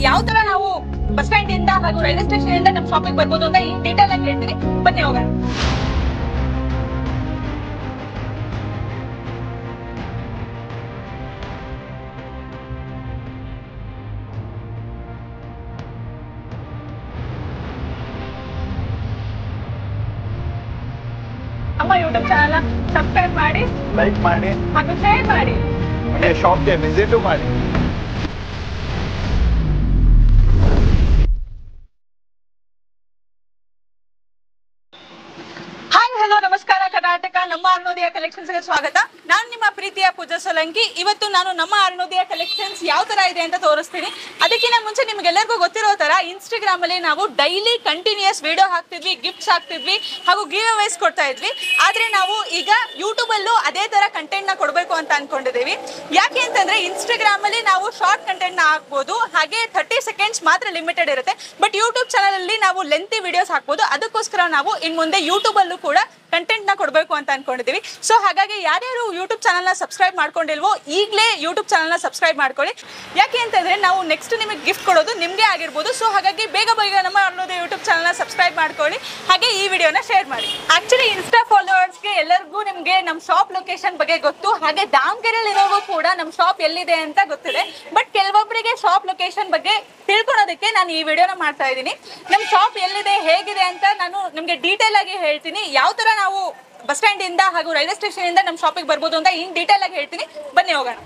ಯಾವ ತರ ನಾವು ಬಸ್ ಸ್ಟ್ಯಾಂಡ್ ಇಂದ ಹಾಗೂ ರೈಲ್ವೆ ಸ್ಟೇಷನ್ ಇಂದ ನಮ್ಮ ಶಾಪಿಂಗ್ ಬರ್ಬೋದು ಅಂತ ಈ ಡೀಟೇಲ್ ಆಗಿ ಹೇಳ್ತೀನಿ. ಬನ್ನಿ ಹೋಗೋಣ. ನಮ್ಮ ಯೂಟ್ಯೂಬ್ ಚಾನಲ್ ಸಬ್ಸ್ಕ್ರೈಬ್ ಮಾಡಿ, ಲೈಕ್ ಮಾಡಿ ಹಾಗೂ ಶೇರ್ ಮಾಡಿ, ಶಾಪ್ಗೆ ವಿಸಿಟ್ ಮಾಡಿ. ನಮಸ್ಕಾರ ಕರ್ನಾಟಕ. ನಮ್ಮ ಅರುಣೋದಯ ಕಲೆಕ್ಷನ್ಸ್ ಗೆ ಸ್ವಾಗತ. ನಾನು ನಿಮ್ಮ ಪ್ರೀತಿಯ ಪೂಜಾ ಸೋಲಂಕಿ. ಇವತ್ತು ನಾನು ನಮ್ಮ ಅರುಣೋದಯ ಕಲೆಕ್ಷನ್ಸ್ ಯಾವ ತರ ಇದೆ ಅಂತ ತೋರಿಸ್ತೀನಿ. ಅದಕ್ಕಿಂತ ಮುಂಚೆ ನಿಮ್ಗೆಲ್ಲರಿಗೂ ಗೊತ್ತಿರೋ ತರ ಇನ್ಸ್ಟಾಗ್ರಾಮ್ ಅಲ್ಲಿ ನಾವು ಡೈಲಿ ಕಂಟಿನ್ಯೂಸ್ ವಿಡಿಯೋ ಹಾಕ್ತಿದ್ವಿ, ಗಿಫ್ಟ್ಸ್ ಹಾಕ್ತಿದ್ವಿ ಹಾಗೂ ಗಿವ್ ಅವೇಸ್ ಕೊಡ್ತಾ ಇದ್ವಿ. ಆದ್ರೆ ನಾವು ಈಗ ಯೂಟ್ಯೂಬ್ ಅಲ್ಲೂ ಅದೇ ತರ ಕಂಟೆಂಟ್ ನ ಕೊಡಬೇಕು ಅಂತ ಅನ್ಕೊಂಡಿದೀವಿ. ಯಾಕೆ ಅಂತಂದ್ರೆ ಇನ್ಸ್ಟಾಗ್ರಾಮ್ ಅಲ್ಲಿ ನಾವು ಶಾರ್ಟ್ ಕಂಟೆಂಟ್ ನ ಹಾಕ್ಬೋದು, ಹಾಗೆ 30 ಸೆಕೆಂಡ್ಸ್ ಮಾತ್ರ ಲಿಮಿಟೆಡ್ ಇರುತ್ತೆ. ಬಟ್ ಯೂಟ್ಯೂಬ್ ಚಾನಲ್ ಅಲ್ಲಿ ನಾವು ಲೆಂತಿ ವಿಡಿಯೋಸ್ ಹಾಕ್ಬೋದು. ಅದಕ್ಕೋಸ್ಕರ ನಾವು ಇನ್ ಮುಂದೆ ಯೂಟ್ಯೂಬ್ ಅಲ್ಲೂ ಕೂಡ ಕಂಟೆಂಟ್ ನ ಕೊಡಬೇಕು ಅಂತ ಅನ್ಕೊಂಡಿದೀವಿ. ಸೊ ಹಾಗಾಗಿ ಯಾರ್ಯಾರು ಯೂಟ್ಯೂಬ್ ಚಾನಲ್ ನ ಸಬ್ಸ್ಕ್ರೈಬ್ ಮಾಡ್ಕೊಂಡಿಲ್ವೋ ಈಗಲೇ ಯೂಟ್ಯೂಬ್ ಚಾನಲ್ ನ ಸಬ್ಸ್ಕ್ರೈಬ್ ಮಾಡ್ಕೊಳ್ಳಿ. ಯಾಕೆ ಅಂತಂದ್ರೆ ನಾವು ನೆಕ್ಸ್ಟ್ ನಿಮಗೆ ಗಿಫ್ಟ್ ಕೊಡೋದು ನಿಮ್ಗೆ ಆಗಿರ್ಬೋದು. ಸೊ ಹಾಗಾಗಿ ಬೇಗ ನಮ್ಮ ಅರುಣೋದಯ ಯೂಟ್ಯೂಬ್ ಚಾನಲ್ ನ ಸಬ್ಸ್ಕ್ರೈಬ್ ಮಾಡ್ಕೊಳ್ಳಿ, ಹಾಗೆ ಈ ವಿಡಿಯೋನ ಶೇರ್ ಮಾಡಿ. ಆಕ್ಚುಲಿ ಇನ್ಸ್ಟಾ ಫಾಲೋವರ್ಸ್ಗೆ ಎಲ್ಲರಿಗೂ ನಿಮ್ಗೆ ನಮ್ಮ ಶಾಪ್ ಲೊಕೇಶನ್ ಬಗ್ಗೆ ಗೊತ್ತು, ಹಾಗೆ ದಾವಣಗೆರೆಯಲ್ಲಿ ಇರೋಗೂ ಕೂಡ ನಮ್ಮ ಶಾಪ್ ಎಲ್ಲಿದೆ ಅಂತ ಗೊತ್ತಿದೆ. ಬಟ್ ಕೆಲವೊಬ್ಬರಿಗೆ ಶಾಪ್ ಲೊಕೇಶನ್ ಬಗ್ಗೆ ತಿಳ್ಕೊಳೋದಕ್ಕೆ ನಾನು ಈ ವಿಡಿಯೋನ ಮಾಡ್ತಾ ಇದ್ದೀನಿ. ನಮ್ಮ ಶಾಪ್ ಎಲ್ಲಿದೆ, ಹೇಗಿದೆ ಅಂತ ನಾನು ನಿಮ್ಗೆ ಡೀಟೇಲ್ ಆಗಿ ಹೇಳ್ತೀನಿ. ಯಾವ ತರ ನಾವು ಬಸ್ ಸ್ಟ್ಯಾಂಡ್ ಇಂದ ಹಾಗೂ ರೈಲ್ವೆ ಸ್ಟೇಷನ್ ಇಂದ ನಮ್ಮ ಶಾಪಿಗೆ ಬರ್ಬೋದು ಅಂತ ಇನ್ ಡೀಟೇಲ್ ಆಗಿ ಹೇಳ್ತೀನಿ. ಬನ್ನಿ ಹೋಗೋಣ.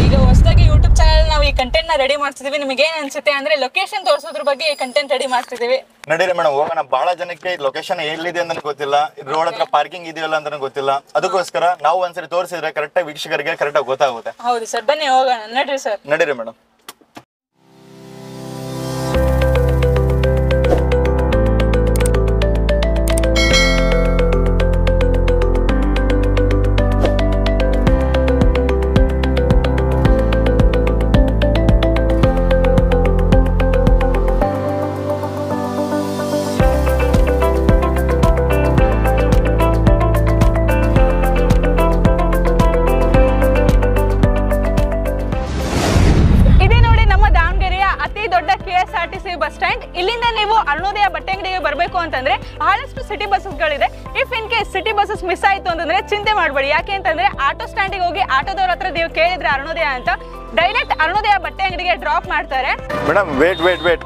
ಈಗ ಹೊಸದಾಗಿ ಯೂಟ್ಯೂಬ್ ಚಾನಲ್ ನಾವು ಈ ಕಂಟೆಂಟ್ ನ ರೆಡಿ ಮಾಡ್ತಿದೀವಿ. ನಿಮಗೆ ಏನ್ ಅನ್ಸುತ್ತೆ ಅಂದ್ರೆ ಲೊಕೇಶನ್ ತೋರಿಸೋದ್ರ ಬಗ್ಗೆ ಈ ಕಂಟೆಂಟ್ ರೆಡಿ ಮಾಡ್ತಿದೀವಿ. ನಡೀರಿ ಮೇಡಮ್ ಹೋಗೋಣ. ಬಹಳ ಜನಕ್ಕೆ ಲೊಕೇಶನ್ ಎಲ್ಲಿದೆ ಅಂತ ಗೊತ್ತಿಲ್ಲ, ರೋಡ್ ಹತ್ರ ಪಾರ್ಕಿಂಗ್ ಇದೆಯಲ್ಲ ಅಂತ ಗೊತ್ತಿಲ್ಲ. ಅದಕ್ಕೋಸ್ಕರ ನಾವು ಒಂದ್ಸರಿ ತೋರಿಸಿದ್ರೆ ಕರೆಕ್ಟ್ ಆಗಿ ವೀಕ್ಷಕರಿಗೆ ಕರೆಕ್ಟ್ ಆಗಿ ಗೊತ್ತಾಗುತ್ತೆ. ಹೌದು ಸರ್, ಬನ್ನಿ ಹೋಗೋಣ. ನಡ್ರಿ ಸರ್. ನಡೀರಿ ಮೇಡಮ್. Bus stand. ಇಲ್ಲಿಂದ ನೀವು ಅರುಣೋದಯ ಬಟ್ಟೆ ಅಂಗಡಿಗೆ ಬರಬೇಕು ಅಂತಂದ್ರೆ ಬಹಳಷ್ಟು ಸಿಟಿ ಬಸ್ಗಳಿದೆ. If in case city buses miss ಆಯ್ತು ಅಂತಂದ್ರೆ ಚಿಂತೆ ಮಾಡಬೇಡಿ. ಯಾಕೆ ಅಂತಂದ್ರೆ ಆಟೋ ಸ್ಟ್ಯಾಂಡಿಗೆ ಹೋಗಿ ಆಟೋದವ್ರ ಹತ್ರ ನೀವು ಕೇಳಿದ್ರೆ ಅರುಣೋದಯ ಅಂತ ಡೈರೆಕ್ಟ್ ಅರುಣೋದಯ ಬಟ್ಟೆ ಅಂಗಡಿಗೆ ಡ್ರಾಪ್ ಮಾಡ್ತಾರೆ. ಮೇಡಮ್ ವೇಟ್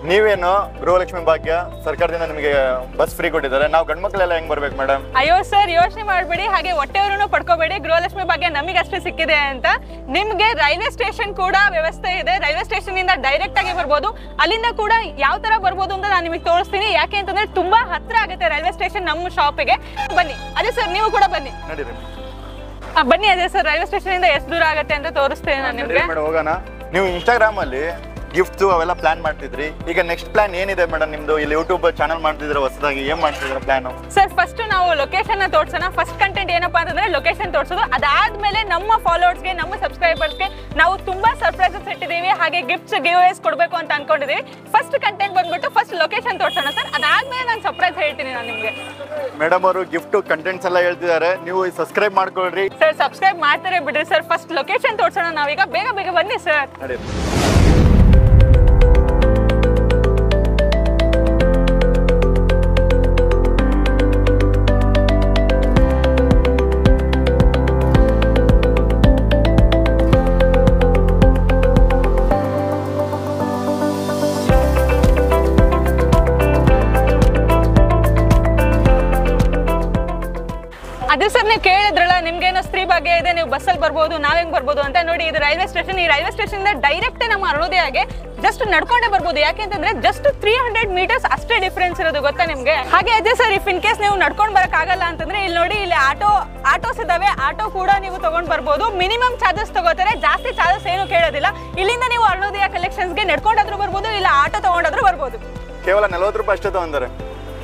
ನೀವೇನು ಗೃಹಲಕ್ಷ್ಮಿ ಭಾಗ್ಯ ಸರ್ಕಾರದಿಂದ ನಿಮಗೆ ಬಸ್ ಫ್ರೀ ಕೊಟ್ಟಿದ್ದಾರೆ, ನಾವು ಗಂಡ್ಮಕ್ಳೆಲ್ಲ ಹೆಂಗ್ ಬರ್ಬೇಕು ಮೇಡಮ್? ಅಯ್ಯೋ ಸರ್, ಯೋಚನೆ ಮಾಡಬೇಡಿ, ಹಾಗೆ ಹೊಟ್ಟೆಯವ್ರನ್ನು ಪಡ್ಕೋಬೇಡಿ. ಗೃಹಲಕ್ಷ್ಮಿ ಭಾಗ್ಯ ನಮಗೆ ಅಷ್ಟೇ ಸಿಕ್ಕಿದೆ ಅಂತ. ನಿಮ್ಗೆ ರೈಲ್ವೆ ಸ್ಟೇಷನ್ ಕೂಡ ವ್ಯವಸ್ಥೆ ಇದೆ. ರೈಲ್ವೆ ಸ್ಟೇಷನ್ ಇಂದ ಡೈರೆಕ್ಟ್ ಆಗಿ ಬರ್ಬೋದು. ಅಲ್ಲಿಂದ ಕೂಡ ಯಾವ ತರ ಬರ್ಬೋದು ಅಂತ ನಾನು ನಿಮಗೆ ತೋರಿಸ್ತೀನಿ. ಯಾಕೆ ಅಂತಂದ್ರೆ ತುಂಬಾ ಹತ್ರ ಆಗುತ್ತೆ ರೈಲ್ವೆ ಸ್ಟೇಷನ್ ನಮ್ಮ ಶಾಪಿಗೆ. ಬನ್ನಿ. ಅದೇ ಸರ್, ನೀವು ಕೂಡ ಬನ್ನಿ. ಬನ್ನಿ. ಅದೇ ಸರ್, ರೈಲ್ವೆ ಸ್ಟೇಷನ್ ಇಂದ ಎಷ್ಟು ದೂರ ಆಗುತ್ತೆ ಅಂತ ತೋರಿಸ್ತೇನೆ ನಾನು ನಿಮ್ಗೆ. ಹೋಗೋಣ. ನೀವು ಇನ್ಸ್ಟಾಗ್ರಾಮ್ ಅಲ್ಲಿ ಗಿಫ್ಟ್ಸ್ ಅವೆಲ್ಲ ಪ್ಲಾನ್ ಮಾಡ್ತಿದ್ರಿ. ಈಗ ನೆಕ್ಸ್ಟ್ ಪ್ಲಾನ್ ಏನಿದೆ ಮೇಡಮ್ ನಿಮ್ದು? ಇಲ್ಲಿ ಯೂಟ್ಯೂಬ್ ಚಾನಲ್ ಮಾಡ್ತಿದ್ರೆ ಹೊಸದಾಗಿ ಏನ್ ಮಾಡ್ತಿದ್ರೆ ಪ್ಲಾನ್? ಸರ್, ಫಸ್ಟ್ ನಾವು ಲೊಕೇಶನ್ ನ ತೋರ್ಸೋಣ. ಫಸ್ಟ್ ಕಂಟೆಂಟ್ ಏನಪ್ಪಾ ಅಂತಂದ್ರೆ ಲೊಕೇಶನ್ ತೋರಿಸೋದು. ಅದಾದ್ಮೇಲೆ ನಮ್ಮ ಫಾಲೋವರ್ಸ್ಗೆ, ನಮ್ಮ ಸಬ್ಸ್ಕ್ರೈಬರ್ಸ್ಗೆ ನಾವು ತುಂಬಾ ಸರ್ಪ್ರೈಸಸ್ ಇಟ್ಟಿದ್ದೀವಿ, ಹಾಗೆ ಗಿಫ್ಟ್ಸ್ ಗಿವ್ ಅವೇಸ್ ಕೊಡಬೇಕು ಅಂತ ಅನ್ಕೊಂಡಿದೀವಿ. ಫಸ್ಟ್ ಕಂಟೆಂಟ್ ಬಂದ್ಬಿಟ್ಟು ಫಸ್ಟ್ ಲೊಕೇಶನ್ ತೋರ್ಸೋಣ ಸರ್. ಅದಾದ್ಮೇಲೆ ನಾನು ಸರ್ಪ್ರೈಸ್ ಹೇಳ್ತೀನಿ ನಾನು ನಿಮ್ಗೆ. ಮೇಡಮ್ ಅವರು ಗಿಫ್ಟ್ ಕಂಟೆಂಟ್ಸ್ ಎಲ್ಲ ಹೇಳ್ತಿದ್ದಾರೆ, ನೀವು ಸಬ್ಸ್ಕ್ರೈಬ್ ಮಾಡ್ಕೊಳ್ರಿ. ಸರ್, ಸಬ್ಸ್ಕ್ರೈಬ್ ಮಾಡ್ತಾರೆ ಬಿಡ್ರಿ ಸರ್. ಫಸ್ಟ್ ಲೊಕೇಶನ್ ತೋರ್ಸೋಣ ನಾವೀಗ. ಬೇಗ ಬನ್ನಿ ಸರ್. ಅದೇ ಸರ್, ನೀವು ಕೇಳಿದ್ರಲ್ಲ ನಿಮ್ಗೇನೋ ಸ್ತ್ರೀ ಭಾಗ್ಯ ಇದೆ, ನೀವು ಬಸ್ಸಲ್ಲಿ ಬರ್ಬೋದು, ನಾವ್ ಹೆಂಗ್ ಬರ್ಬೋದು ಅಂತ. ನೋಡಿ, ಇದು ರೈಲ್ವೆ ಸ್ಟೇಷನ್. ಈ ರೈಲ್ವೆ ಸ್ಟೇಷನ್ ಇಂದ ಡೈರೆಕ್ಟ್ ನಮ್ಮ ಅರುಣೋದಯಗೆ ಜಸ್ಟ್ ನಡ್ಕೊಂಡೇ ಬರ್ಬೋದು. ಯಾಕೆ ಅಂತಂದ್ರೆ ಜಸ್ಟ್ 300 ಮೀಟರ್ಸ್ ಅಷ್ಟೇ ಡಿಫ್ರೆನ್ಸ್ ಇರೋದು, ಗೊತ್ತಾ ನಿಮ್ಗೆ? ಹಾಗೆ ಅದೇ ಸರ್, ಇಫ್ ಇನ್ ಕೇಸ್ ನೀವು ನಡ್ಕೊಂಡ್ ಬರಕ್ ಆಗಲ್ಲ ಅಂತಂದ್ರೆ ಇಲ್ಲಿ ನೋಡಿ, ಇಲ್ಲಿ ಆಟೋಸ್ ಇದಾವೆ. ಆಟೋ ಕೂಡ ನೀವು ತಗೊಂಡ್ ಬರ್ಬೋದು. ಮಿನಿಮಮ್ ಚಾರ್ಜಸ್ ತಗೋತಾರೆ, ಜಾಸ್ತಿ ಚಾರ್ಜಸ್ ಏನು ಕೇಳೋದಿಲ್ಲ. ಇಲ್ಲಿಂದ ನೀವು ಅರುಣೋದಯ ಕಲೆಕ್ಷನ್ಸ್ಗೆ ನಡ್ಕೊಂಡಾದ್ರೂ ಬರ್ಬೋದು, ಇಲ್ಲ ಆಟೋ ತಗೊಂಡಾದ್ರೂ ಬರ್ಬೋದು. ಕೇವಲ 40 ರೂಪಾಯಿ ಅಷ್ಟೇ ತಗೊಂತಾರೆ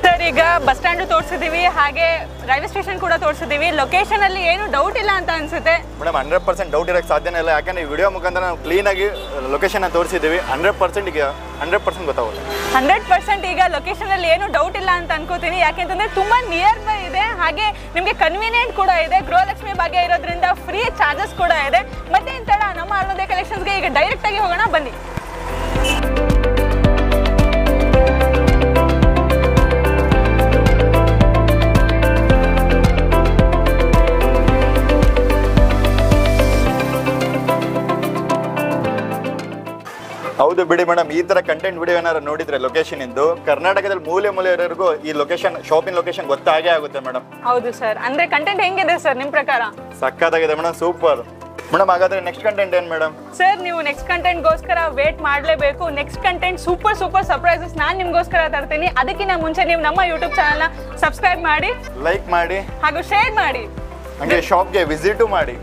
ಸರ್. ಈಗ ಬಸ್ ಸ್ಟ್ಯಾಂಡ್ ತೋರಿಸಿದೀವಿ, ಹಾಗೆ ರೈಲ್ವೆ ಸ್ಟೇಷನ್ ಕೂಡ ತೋರಿಸಿದೀವಿ. ಲೊಕೇಶನ್ ಅಲ್ಲಿ ಏನು ಡೌಟ್ ಇಲ್ಲ ಅಂತ ಅನ್ಸುತ್ತೆ ಮೇಡಮ್? 100% ಡೌಟ್ ಇರಕ್ಕೆ ಸಾಧ್ಯನೇ ಇಲ್ಲ. ಯಾಕಂದ್ರೆ ಈ ವಿಡಿಯೋ ಮುಖಾಂತರ ನಾವು ಕ್ಲೀನ್ ಆಗಿ ಲೊಕೇಶನ್ ತೋರಿಸಿದೀವಿ. 100% ಗೊತ್ತಾಗುತ್ತೆ. 100% ಈಗ ಲೊಕೇಶನ್ ಅಲ್ಲಿ ಏನು ಡೌಟ್ ಇಲ್ಲ ಅಂತ ಅನ್ಕೋತೀನಿ. ಯಾಕೆಂತಂದ್ರೆ ತುಂಬಾ ನಿಯರ್ ಬೈ ಇದೆ, ಹಾಗೆ ನಿಮ್ಗೆ ಕನ್ವೀನಿಯಂಟ್ ಕೂಡ ಇದೆ. ಗೃಹಲಕ್ಷ್ಮಿ ಭಾಗ್ಯ ಇರೋದ್ರಿಂದ ಫ್ರೀ ಚಾರ್ಜಸ್ ಕೂಡ ಇದೆ. ಮತ್ತೆ ಇಂತಳ ನಮ್ಮ ಅರುಣೋದಯ ಕಲೆಕ್ಷನ್ಸ್ಗೆ ಈಗ ಡೈರೆಕ್ಟ್ ಆಗಿ ಹೋಗೋಣ, ಬನ್ನಿ. ಹೌದು ಬಿಡಿ ಮೇಡಮ್, ಈ ತರ ಕಂಟೆಂಟ್ ವಿಡಿಯೋ ಏನಾರು ನೋಡಿದ್ರೆ ಲೊಕೇಶನ್ ಇಂದು ಕರ್ನಾಟಕದಲ್ಲಿ ಮೂಲೆ ಇರೋರಿಗೂ ಈ ಲೊಕೇಶನ್ ಶಾಪಿಂಗ್ ಲೊಕೇಶನ್ ಗೊತ್ತಾಗೇ ಆಗುತ್ತೆ ಮೇಡಮ್. ಹೌದು ಸರ್, ಅಂದ್ರೆ ಕಂಟೆಂಟ್ ಹೆಂಗಿದೆ ಸರ್ ನಿಮ್ ಪ್ರಕಾರ? ಸಕ್ಕತ್ತಾಗಿದೆ ಮೇಡಮ್, ಸೂಪರ್ ಮೇಡಮ್. ಹಾಗಾದ್ರೆ ನೆಕ್ಸ್ಟ್ ಕಂಟೆಂಟ್ ಏನ್ ಮೇಡಮ್? ಸರ್ ನೀವು ನೆಕ್ಸ್ಟ್ ಕಂಟೆಂಟ್ ಗೋಸ್ಕರ ವೇಟ್ ಮಾಡ್ಲೇಬೇಕು. ನೆಕ್ಸ್ಟ್ ಕಂಟೆಂಟ್ ಸೂಪರ್ ಸರ್ಪ್ರೈಸಸ್ ನಾನು ನಿಮ್ಗೋಸ್ಕರ ತರ್ತೀನಿ. ಅದಕ್ಕಿಂತ ಮುಂಚೆ ನೀವು ನಮ್ಮ ಯೂಟ್ಯೂಬ್ ಚಾನಲ್ನ ಸಬ್ಸ್ಕ್ರೈಬ್ ಮಾಡಿ, ಲೈಕ್ ಮಾಡಿ ಹಾಗೂ ಶೇರ್ ಮಾಡಿ, ಹಂಗೆ ಶಾಪ್ಗೆ ವಿಸಿಟು ಮಾಡಿ.